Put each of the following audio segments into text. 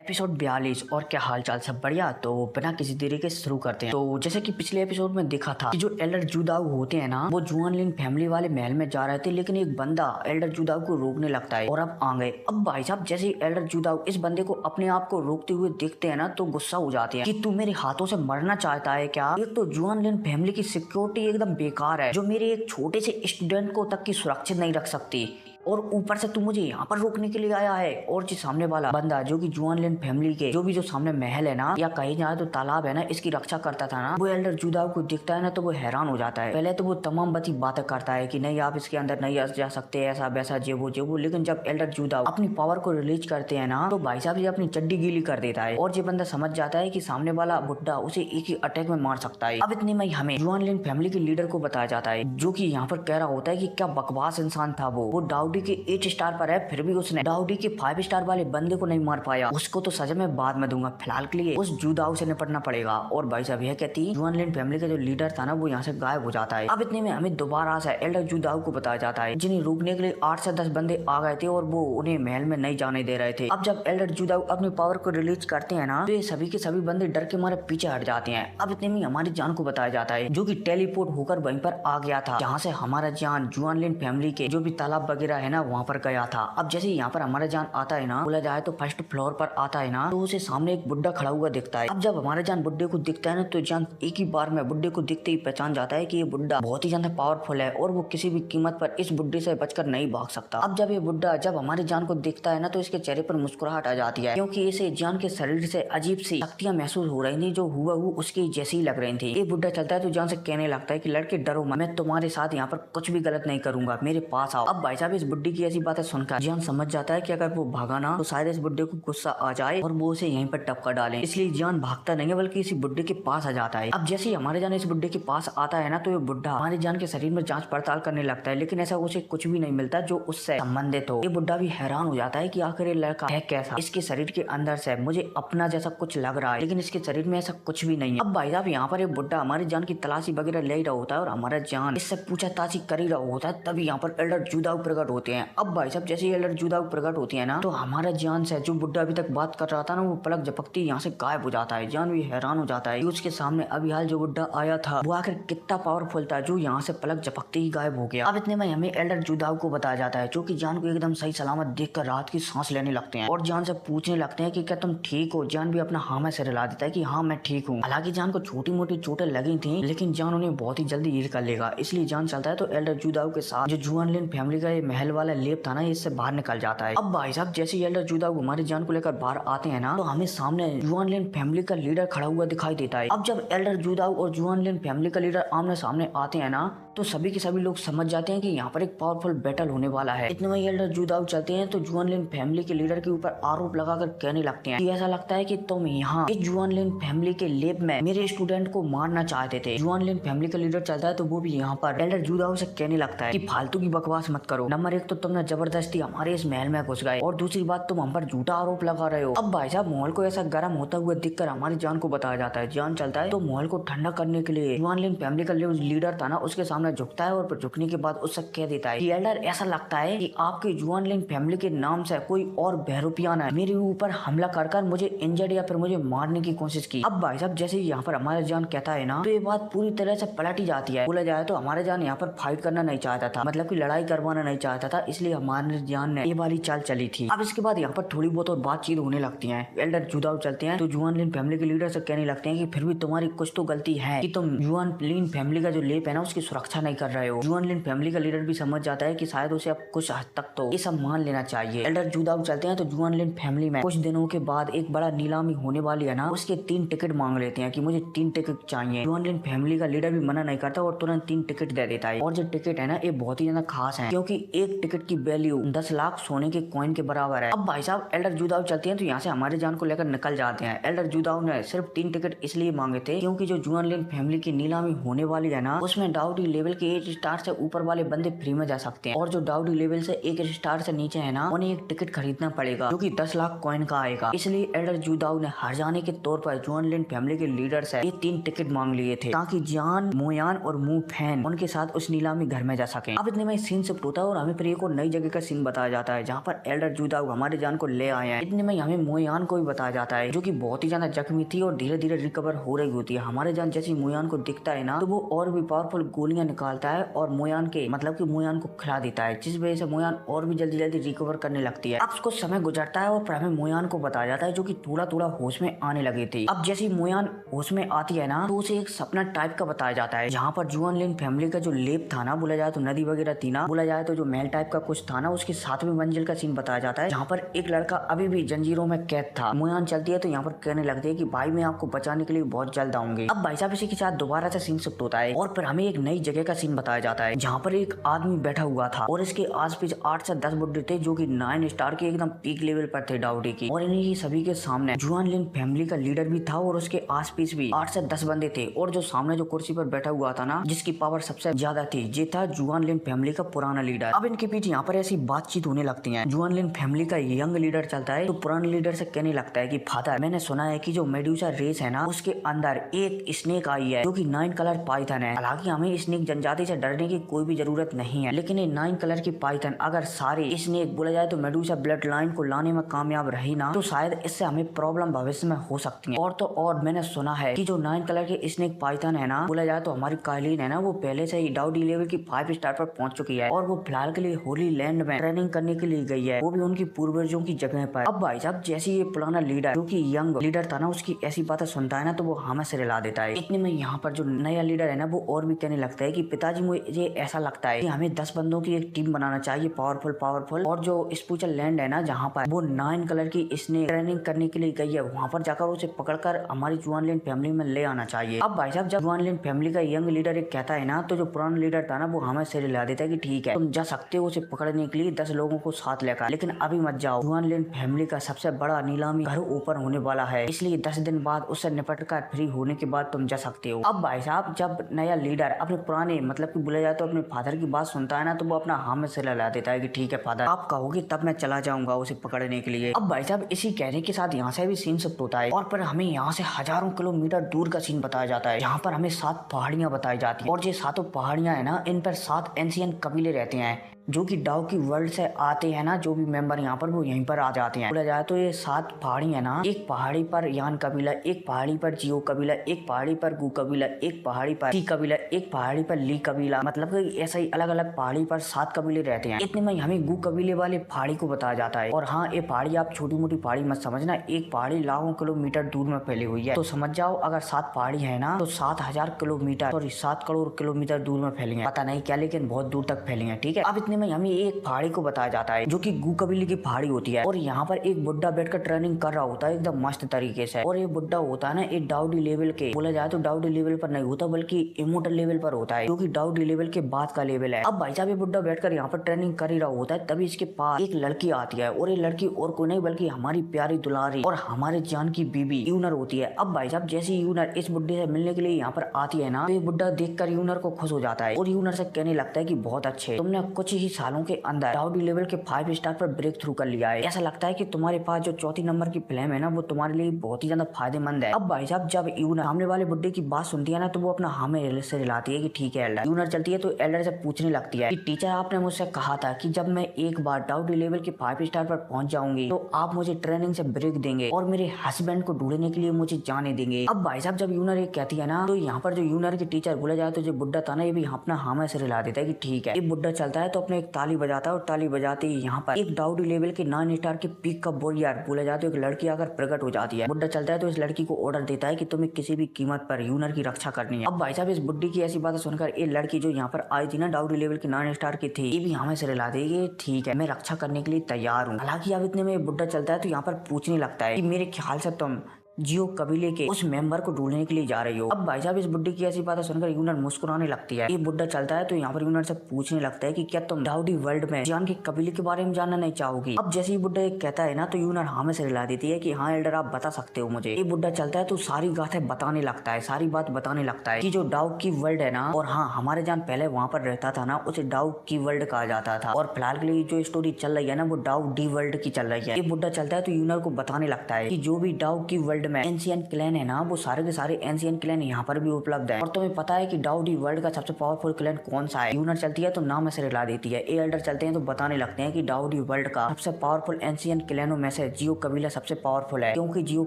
Episode 42। और क्या हाल चाल, सब बढ़िया। तो बिना किसी देरी के शुरू करते हैं। तो जैसे कि पिछले एपिसोड में देखा था कि जो एल्डर जुदाऊ होते हैं ना, वो जुआन लिन फैमिली वाले महल में जा रहे थे, लेकिन एक बंदा एल्डर जुदाऊ को रोकने लगता है और अब आ गए। अब भाई साहब जैसे ही एल्डर जुदाऊ इस बंदे को अपने आप को रोकते हुए देखते हैं ना, तो गुस्सा हो जाते हैं कि तू मेरे हाथों से मरना चाहता है क्या। एक तो जुआन लिन फैमिली की सिक्योरिटी एकदम बेकार है, जो मेरे एक छोटे से स्टूडेंट को तक की सुरक्षित नहीं रख सकती, और ऊपर से तू मुझे यहाँ पर रोकने के लिए आया है। और जो सामने वाला बंदा जो कि जुआन लिन फैमिली के जो भी जो सामने महल है ना, या कहीं जाए तो तालाब है ना, इसकी रक्षा करता था ना, वो एल्डर जुदाऊ को दिखता है ना तो वो हैरान हो जाता है। पहले तो वो तमाम बची बातें करता है कि नहीं आप इसके अंदर नहीं जा सकते, ऐसा वैसा जेबो। लेकिन जब एल्डर जुदाऊ अपनी पावर को रिलीज करते हैं ना, तो भाई साहब ये अपनी चड्डी गीली कर देता है और ये बंदा समझ जाता है कि सामने वाला बुड्ढा उसे एक ही अटैक में मार सकता है। अब इतने में हमें जुआन लिन फैमिली के लीडर को बताया जाता है, जो कि यहाँ पर कह रहा होता है कि क्या बकवास इंसान था वो दाऊदी के 8 स्टार पर है, फिर भी उसने दाऊदी के 5 स्टार वाले बंदे को नहीं मार पाया। उसको तो सजा मैं बाद में दूंगा, फिलहाल के लिए उस जुदाऊ से निपटना पड़ेगा। और भाई साहब यह कहती जुआन लिन फैमिली का जो लीडर था ना, वो यहाँ से गायब हो जाता है। अब इतने में हमें दोबारा से एल्डर जुदाऊ को बताया जाता है, जिन्हें रोकने के लिए 8 से 10 बंदे आ गए थे और वो उन्हें महल में नहीं जाने दे रहे थे। अब जब एल्डर जुदाऊ अपनी पावर को रिलीज करते हैं ना, तो ये सभी के सभी बंदे डर के मारे पीछे हट जाते हैं। अब इतने में हमारी जान को बताया जाता है, जो कि टेलीपोर्ट होकर वहीं पर आ गया था, जहाँ से हमारा जान जुआन लिन फैमिली के जो भी तालाब वगैरह है ना, वहाँ पर गया था। अब जैसे यहाँ पर हमारा जान आता है ना, बोला जाए तो फर्स्ट फ्लोर पर आता है ना, तो उसे सामने एक बुड्ढा खड़ा हुआ दिखता है। अब जब हमारा जान बुड्ढे को दिखता है ना, तो जान एक ही बार में बुड्ढे को दिखते ही पहचान जाता है कि ये बुड्ढा बहुत ही ज्यादा पावरफुल है और वो किसी भी कीमत पर इस बुड्ढे से बचकर नहीं भाग सकता। अब जब ये बुड्ढा जब हमारे जान को दिखता है ना, तो इसके चेहरे पर मुस्कुराहट आ जाती है, क्योंकि इसे जान के शरीर से अजीब सी शक्तियां महसूस हो रही थी, जो हुआ उसके जैसी ही लग रही थी। ये बुड्ढा चलता है तो जान से कहने लगता है कि लड़के डरो मत, मैं तुम्हारे साथ यहाँ पर कुछ भी गलत नहीं करूंगा, मेरे पास आओ। अब भाई साहब इस बुड्ढी की ऐसी बातें सुनकर जान समझ जाता है कि अगर वो भागा ना, तो शायद इस बुड्ढे को गुस्सा आ जाए और वो उसे यहीं पर टपका डाले। इसलिए जान भागता नहीं है, बल्कि इसी बुड्ढे के पास आ जाता है। अब जैसे ही हमारे जान इस बुड्ढे के पास आता है ना, तो ये बुड्ढा हमारे जान के शरीर में जांच पड़ताल करने लगता है, लेकिन ऐसा उसे कुछ भी नहीं मिलता जो उससे संबंधित हो। ये बुड्ढा भी हैरान हो जाता है कि आखिर ये लड़का है कैसा, इसके शरीर के अंदर से मुझे अपना जैसा कुछ लग रहा है, लेकिन इसके शरीर में ऐसा कुछ भी नहीं है। अब भाई साहब यहाँ पर ये बुड्ढा हमारी जान की तलाशी वगैरह ले रहा होता है और हमारा जान इससे पूछताछ कर ही रहा होता है, तभी यहाँ पर एल्डर जुदाऊ प्रकट होते हैं। अब भाई साहब जैसे एल्डर जुदाऊ प्रकट होती है ना, तो हमारा जान से जो बुड्ढा अभी तक बात कर रहा था ना, वो पलक झपकते यहाँ से गायब हो जाता है। जान भी हैरान हो जाता है कि उसके सामने अभी हाल जो बुड्ढा आया था वो आखिर कितना पावरफुल था, जो यहाँ से पलक झपकते ही गायब हो गया। अब इतने में हमें एल्डर जुदाऊ को बताया जाता है, जो कि जान को एकदम सही सलामत देखकर राहत की सांस लेने लगते हैं और जान से पूछने लगते हैं कि क्या तुम ठीक हो। जान भी अपना हाँ में सिर हिला देता है कि हाँ मैं ठीक हूँ। हालांकि जान को छोटी मोटी चोटें लगी थी, लेकिन जान उन्हें बहुत ही जल्दी हील कर लेगा। इसलिए जान चलता है तो एल्डर जुदाऊ के साथ जो जुआन लिन फैमिली का ये महल वाला लेप था ना, इससे बाहर निकल जाता है। अब भाई साहब जैसे एल्डर जुदाऊ हमारी जान को लेकर बाहर आते हैं ना, तो हमें सामने जुआन लिन फैमिली का लीडर खड़ा हुआ दिखाई देता है। अब जब एल्डर जुदाऊ और जुआन लिन फैमिली का लीडर आमने सामने आते हैं ना, तो सभी के सभी लोग समझ जाते हैं कि यहाँ पर एक पावरफुल बैटल होने वाला है। इतने में एल्डर जुदाऊ चलते हैं तो जुआन लिन फैमिली के लीडर के ऊपर आरोप लगाकर कहने लगते हैं कि ऐसा लगता है कि तुम यहाँ इस जुआन लिन फैमिली के लेब में मेरे स्टूडेंट को मारना चाहते थे। जुआन लिन फैमिली का लीडर चलता है तो वो भी यहाँ पर एल्डर जुदाऊ से कहने लगता है कि फालतू की बकवास मत करो। नंबर 1 तो तुमने जबरदस्ती हमारे इस महल में घुस गए, और दूसरी बात तुम हम पर झूठा आरोप लगा रहे हो। अब भाई साहब माहौल को ऐसा गर्म होता हुआ देखकर हमारी जान को बताया जाता है। जान चलता है तो माहौल को ठंडा करने के लिए जुआन लिन फैमिली का लीडर था ना, उसके सामने झुकता है और झुकने के बाद उससे कह देता है कि एल्डर ऐसा लगता है कि आपके जुआन लिन फैमिली के नाम से कोई और बहरूपियाना है मेरे ऊपर हमला कर मुझे इंजर्ड या फिर मुझे मारने की कोशिश की। अब भाई साहब जैसे यहाँ पर हमारा जान कहता है ना, तो ये बात पूरी तरह से पलट ही जाती है। बोला जाए तो हमारा जान यहाँ पर फाइट करना नहीं चाहता था, मतलब की लड़ाई करवाना नहीं चाहता था, इसलिए हमारे जान ने ये वाली चाल चली थी। अब इसके बाद यहाँ पर थोड़ी बहुत और बातचीत होने लगती है। एल्डर जुदाऊ चलते हैं तो जुआन लिन फैमिली के लीडर से कहने लगते हैं कि फिर भी तुम्हारी कुछ तो गलती है कि तुम जुआन लिन फैमिली का जो लेप है ना, उसकी सुरक्षा नहीं कर रहे हो। जुआन लिन फैमिली का लीडर भी समझ जाता है कि शायद उसे अब कुछ हद तक तो ये सब मान लेना चाहिए। एल्डर जुदाऊ चलते हैं तो जुआन लिन फैमिली में कुछ दिनों के बाद एक बड़ा नीलामी होने वाली है ना, उसके 3 टिकट मांग लेते हैं कि मुझे 3 टिकट चाहिए। जुआन लिन फैमिली का लीडर भी मना नहीं करता और तुरंत 3 टिकट दे देता है। और जो टिकट है ना, ये बहुत ही ज्यादा खास है, क्योंकि एक टिकट की वैल्यू 10 लाख सोने के कॉइन के बराबर है। अब भाई साहब एल्डर जुदाऊ चलते हैं तो यहाँ से हमारे जान को लेकर निकल जाते हैं। एल्डर जुदाऊ ने सिर्फ 3 टिकट इसलिए मांगे थे क्योंकि जो जुआन लिन फैमिली की नीलामी होने वाली है ना, उसमें डाउटी लेवल के 8 स्टार से ऊपर वाले बंदे फ्री में जा सकते हैं और जो डाउडी लेवल से 1 स्टार से नीचे है ना, उन्हें एक टिकट खरीदना पड़ेगा जो कि 10 लाख कॉइन का आएगा। इसलिए एल्डर जुदाओ ने हार जाने के तौर पर जुआन लिन फैमिली के लीडर से ये 3 टिकट मांग लिए थे ताकि जान, मोयान और मू फैन उनके साथ उस नीलामी घर में जा सके। अब इतने में सीन शिफ्ट होता है और हमें फिर एक और नई जगह का सीन बताया जाता है जहाँ पर एल्डर जुदाओ हमारे जान को ले आए हैं। इतने में हमें मोयान को भी बताया जाता है जो कि बहुत ही ज्यादा जख्मी थी और धीरे धीरे रिकवर हो रही होती है। हमारे जान जैसे मोयान को दिखता है ना, तो वो और भी पावरफुल गोलियां निकालता है और मोयान के मतलब कि मोयान को खिला देता है, जिस वजह से मोयान और भी जल्दी जल्दी रिकवर करने लगती है। अब उसको समय गुजरता है और फिर हमें मोयान को बताया जाता है जो कि थोड़ा थोड़ा होश में आने लगी थी। अब जैसे मोयान होश में आती है ना, तो उसे एक सपना टाइप का बताया जाता है जहाँ पर जुआन लिन फैमिली का जो लेप था ना, बोला जाए तो नदी वगैरह थी ना, बोला जाए तो जो महल टाइप का कुछ था ना, उसकी 7वीं मंजिल का सीन बताया जाता है जहाँ पर एक लड़का अभी भी जंजीरों में कैद था। मोयान चलती है तो यहाँ पर कहने लगती है कि भाई मैं आपको बचाने के लिए बहुत जल्द आऊंगी। अब भाई साहब इसी के साथ दोबारा से सीन शिफ्ट होता है और फिर हमें एक नई जगह का सीन बताया जाता है जहाँ पर एक आदमी बैठा हुआ था और इसके आसपास 8 से 10 बुड्ढे थे जो कि 9 स्टार के एकदम पीक लेवल पर थे डाउडी की। और इन्हीं सभी के सामने जुआन लिन फैमिली का लीडर भी था और उसके आसपास भी 8 से 10 बंदे थे और जो सामने जो कुर्सी पर बैठा हुआ था ना, जिसकी पावर सबसे ज्यादा थी, ये था जुआन लिन फैमिली का पुराना लीडर। अब इनके बीच यहाँ पर ऐसी बातचीत होने लगती है। जुआन लिन फैमिली का यंग लीडर चलता है तो पुराने लीडर से कहने लगता है कि फादर, मैंने सुना है कि जो मेडुसा रेस है ना, उसके अंदर एक स्नेक आई है जो कि 9 कलर पाइथन है। हालांकि हमें स्नेक जनजाति से डरने की कोई भी जरूरत नहीं है, लेकिन ये 9 कलर की पाइथन अगर सारे स्नेक बोला जाए तो मेडुसा ब्लड लाइन को लाने में कामयाब रही ना, तो शायद इससे हमें प्रॉब्लम भविष्य में हो सकती है। और तो और मैंने सुना है कि जो 9 कलर के स्नेक पाइथन है ना, बोला जाए तो हमारी कालीन है ना, वो पहले से ही डाउडी लेवल की 5 स्टार पर पहुंच चुकी है और वो फिलहाल के लिए होली लैंड में ट्रेनिंग करने के लिए गई है, वो भी उनकी पूर्वजों की जगह पर। अब भाई साहब जैसे ये पुराना लीडर जो कि यंग लीडर था ना, उसकी ऐसी बातें सुनता है ना, तो वो हमें सिर हिला देता है। इतने में यहाँ पर जो नया लीडर है ना, वो और भी कहने लगता है कि पिताजी मुझे ऐसा लगता है कि हमें 10 बंदों की एक टीम बनाना चाहिए, पावरफुल और जो स्पूचल लैंड है ना, जहाँ पर वो 9 कलर की इसने ट्रेनिंग करने के लिए गई है, वहाँ पर जाकर उसे पकड़कर हमारी जुआन लिन फैमिली में ले आना चाहिए। अब भाई साहब जब जुआन लिन फैमिली का यंग लीडर एक कहता है ना, तो जो पुराना लीडर था ना, वो हमें सिर हिला देता है कि ठीक है, तुम जा सकते हो उसे पकड़ने के लिए 10 लोगों को साथ लेकर, लेकिन अभी मत जाओ। जुआन लिन फैमिली का सबसे बड़ा नीलामी घर ओपन होने वाला है, इसलिए 10 दिन बाद उससे निपट कर फ्री होने के बाद तुम जा सकते हो। अब भाई साहब जब नया लीडर अपने पुराने मतलब कि बोला जाए तो अपने फादर की बात सुनता है ना, तो वो अपना हाँ में सिर हिला देता है कि ठीक है फादर, आप कहोगे तब मैं चला जाऊंगा उसे पकड़ने के लिए। अब भाई साहब इसी कहने के साथ यहाँ से भी सीन शिफ्ट होता है और फिर हमें यहाँ से हजारों किलोमीटर दूर का सीन बताया जाता है जहाँ पर हमें 7 पहाड़ियां बताई जाती है और ये 7 पहाड़ियां है ना, इन पर 7 एंशियंट कबीले रहते हैं जो कि डाउ की वर्ल्ड से आते हैं ना, जो भी मेंबर यहाँ पर वो यहीं पर आ जाते हैं। बोला जाए तो ये 7 पहाड़ी है ना, एक पहाड़ी पर यान कबीला, एक पहाड़ी पर जियो कबीला, एक पहाड़ी पर गु कबीला, एक पहाड़ी पर टी कबीला, एक पहाड़ी पर ली कबीला, मतलब ऐसा ही अलग अलग पहाड़ी पर 7 कबीले रहते हैं। इतने में हमें गु कबीले वाले पहाड़ी को बताया जाता है। और हाँ, ये पहाड़ी आप छोटी मोटी पहाड़ी मत समझना, एक पहाड़ी लाखों किलोमीटर दूर में फैली हुई है, तो समझ जाओ अगर 7 पहाड़ी है ना, तो 7,000 किलोमीटर सॉरी 7 करोड़ किलोमीटर दूर में फैली है, पता नहीं क्या, लेकिन बहुत दूर तक फैली है। ठीक है, अब इतने में हमें एक पहाड़ी को बताया जाता है जो कि गु कबीले की पहाड़ी होती है और यहाँ पर एक बुड्ढा बैठकर ट्रेनिंग कर रहा होता है एकदम मस्त तरीके से। और ये बुड्ढा होता है ना, एक डाउडी लेवल के, बोला जाए तो डाउडी लेवल पर नहीं होता बल्कि इमोर्टल लेवल पर होता है, जो कि डाउडी लेवल के बाद का लेवल है। अब भाई साहब ये बुड्ढा बैठकर यहाँ पर ट्रेनिंग कर ही रहा होता है, तभी इसके पास एक लड़की आती है और ये लड़की और कोई नहीं बल्कि हमारी प्यारी दुलारी और हमारे जान की बीबी यूनर होती है। अब भाई साहब जैसे यूनर इस बुड्ढे से मिलने के लिए यहाँ पर आती है ना, तो ये बुड्ढा देखकर यूनर को खुश हो जाता है और यूनर से कहने लगता है कि बहुत अच्छे, तुमने कुछ ही सालों के अंदर डाउडी लेवल के 5 स्टार पर ब्रेक थ्रू कर लिया है। ऐसा लगता है कि तुम्हारे पास जो 4 नंबर की फ्लेम है ना, वो तुम्हारे लिए बहुत ही ज्यादा फायदेमंद है। अब भाई साहब जब यूनर सामने वाले बुड्ढे की बात सुनती है ना, तो वो अपना हाँ में से हिलाती है कि ठीक है एल्डर। यूनर चलती है तो एल्डर से पूछने लगती है कि टीचर आपने मुझसे कहा था कि जब मैं एक बार डाउडी लेवल के 5 स्टार पर पहुंच जाऊंगी तो आप मुझे ट्रेनिंग से ब्रेक देंगे और मेरे हस्बैंड को ढूंढने के लिए मुझे जाने देंगे। अब भाई साहब जब यूनर ये कहती है ना, तो यहाँ पर जो यूनर की टीचर बोला जाए तो जो बुड्ढा था ना, ये भी अपना हाँ में से हिला देता है कि ठीक है। ये बुड्ढा चलता है तो अपने एक ताली बजाता है और ताली बजाते ही यहाँ पर एक डाउडी लेवल के 9 स्टार के पीक का वॉरियर बोला जाता है एक लड़की आकर प्रकट हो जाती है। बुड्ढा चलता है तो इस लड़की को ऑर्डर देता है कि तुम्हें किसी भी कीमत पर यूनर की रक्षा करनी है। अब भाई साहब इस बुड्ढी की ऐसी बातें सुनकर ये लड़की जो यहाँ पर आई थी ना, डाउडी लेवल के 9 स्टार की थी, ये भी हमें सिर हिला देगी, ठीक है मैं रक्षा करने के लिए तैयार हूँ। हालांकि अब इतने में बुड्ढा चलता है तो यहाँ पर पूछने लगता है कि मेरे ख्याल से तुम जियो कबीले के उस मेंबर को ढूंढने के लिए जा रही हो। अब भाई साहब इस बुड्ढी की ऐसी बातें सुनकर यूनर मुस्कुराने लगती है। ये बुड्ढा चलता है तो यहाँ पर यूनर से पूछने लगता है कि क्या तुम दाऊदी वर्ल्ड में जियान के कबीले के बारे में जानना नहीं चाहोगी। अब जैसे ही बुड्ढा ये कहता है ना तो यूनर हाँ में से हिला देती है कि हाँ एल्डर आप बता सकते हो मुझे। ये बुड्ढा चलता है तो सारी गाथें बताने लगता है, सारी बात बताने लगता है कि जो डाउ की वर्ल्ड है ना, और हाँ हमारे जान पहले वहाँ पर रहता था ना, उसे डाउ की वर्ल्ड कहा जाता था। और फिलहाल के लिए जो स्टोरी चल रही है ना वो डाउ डी वर्ल्ड की चल रही है। ये बुड्ढा चलता है तो यूनर को बताने लगता है कि जो भी डाउ की वर्ल्ड में एंशिएंट क्लैन है ना, वो सारे के सारे एंशिएंट क्लैन यहाँ पर भी उपलब्ध है। और तुम्हें पता है कि डाउ डी वर्ल्ड का सबसे पावरफुल क्लैन कौन सा है। यूनर चलती है तो नाम ऐसे रिला देती है। ए एल्डर चलते हैं तो बताने लगते हैं कि डाउ डी वर्ल्ड का सबसे पावरफुल एंशिएंट क्लैनों में से जियो कबीला सबसे पावरफुल है, क्योंकि जियो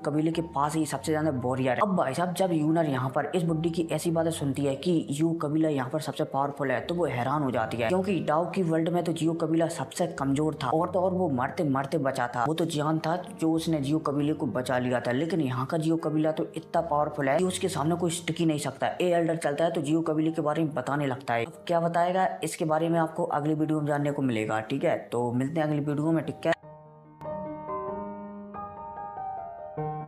कबीले के पास ही सबसे ज्यादा वॉरियर है। अब भाई साहब जब यूनर यहाँ पर इस बुड्ढी की ऐसी बातें सुनती है कि जियो कबीला यहाँ पर सबसे पावरफुल है तो वो हैरान हो जाती है, क्योंकि डाउ की वर्ल्ड में तो जियो कबीला सबसे कमजोर था और तो और वो मरते मरते बचा था। वो तो जियान था जो उसने जियो कबीले को बचा लिया था, लेकिन यहाँ का जियो कबीला तो इतना पावरफुल है कि उसके सामने कोई टिक ही नहीं सकता। ए एल्डर चलता है तो जियो कबीले के बारे में बताने लगता है। अब क्या बताएगा इसके बारे में आपको अगली वीडियो में जानने को मिलेगा। ठीक है, तो मिलते हैं अगली वीडियो में। ठीक है।